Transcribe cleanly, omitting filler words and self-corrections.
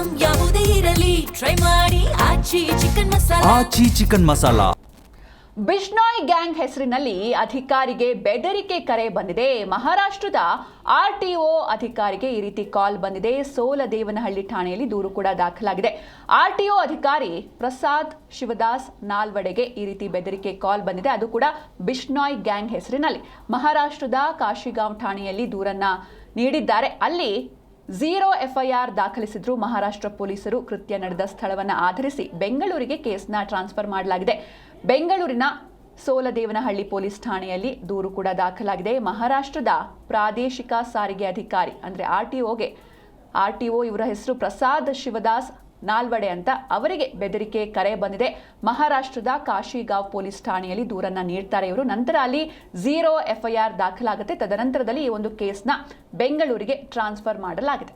Item ಯಾವುದೇ ಇರಲಿ try ಮಾಡಿ ಆಚಿ ಚಿಕನ್ ಮಸಾಲಾ. ಬಿಷ್ಣೋಯ್ ಗ್ಯಾಂಗ್ ಹೆಸರಿನಲ್ಲಿ ಅಧಿಕಾರಿಗೆ ಬೆದರಿಕೆ ಕರೆ ಬಂದಿದೆ. ಮಹಾರಾಷ್ಟ್ರದ ಆರ್ಟಿಒ ಅಧಿಕಾರಿಗೆ ಈ ರೀತಿ ಕಾಲ್ ಬಂದಿದೆ. ಸೋಲದೇವನಹಳ್ಳಿ ಠಾಣೆಯಲ್ಲಿ ದೂರು ಕೂಡ ದಾಖಲಾಗಿದೆ. ಆರ್ಟಿಒ ಅಧಿಕಾರಿ ಪ್ರಸಾದ್ ಶಿವದಾಸ್ ನಾಲ್ವಡೆಗೆ ಈ ರೀತಿ ಬೆದರಿಕೆ ಕಾಲ್ ಬಂದಿದೆ. ಅದು ಕೂಡ ಬಿಷ್ಣೋಯ್ ಗ್ಯಾಂಗ್ ಹೆಸರಿನಲ್ಲಿ. ಮಹಾರಾಷ್ಟ್ರದ ಕಾಶಿಗಾಂವ್ ಠಾಣೆಯಲ್ಲಿ ದೂರನ್ನ ನೀಡಿದ್ದಾರೆ. ಅಲ್ಲಿ 0 FIR ದಾಖಲಿಸಿದ್ರು ಮಹಾರಾಷ್ಟ್ರ ಪೊಲೀಸರು. ಕೃತ್ಯ ನಡೆದ ಸ್ಥಳವನ್ನು ಆಧರಿಸಿ ಬೆಂಗಳೂರಿಗೆ ಕೇಸ್ನ ಟ್ರಾನ್ಸ್ಫರ್ ಮಾಡಲಾಗಿದೆ. ಬೆಂಗಳೂರಿನ ಸೋಲದೇವನಹಳ್ಳಿ ಪೊಲೀಸ್ ಠಾಣೆಯಲ್ಲಿ ದೂರು ಕೂಡ ದಾಖಲಾಗಿದೆ. ಮಹಾರಾಷ್ಟ್ರದ ಪ್ರಾದೇಶಿಕ ಸಾರಿಗೆ ಅಧಿಕಾರಿ ಅಂದರೆ ಆರ್ಟಿಒ ಇವರ ಹೆಸರು ಪ್ರಸಾದ್ ಶಿವದಾಸ್ ನಾಲ್ವಡೆ ಅಂತ. ಅವರಿಗೆ ಬೆದರಿಕೆ ಕರೆ ಬಂದಿದೆ. ಮಹಾರಾಷ್ಟ್ರದ ಕಾಶಿಗಾಂವ್ ಪೊಲೀಸ್ ಠಾಣೆಯಲ್ಲಿ ದೂರನ್ನ ನೀಡ್ತಾರೆ ಇವರು. ನಂತರ ಅಲ್ಲಿ 0 FIR ದಾಖಲಾಗುತ್ತೆ. ತದನಂತರದಲ್ಲಿ ಈ ಒಂದು ಕೇಸ್ನ ಬೆಂಗಳೂರಿಗೆ ಟ್ರಾನ್ಸ್ಫರ್ ಮಾಡಲಾಗಿದೆ.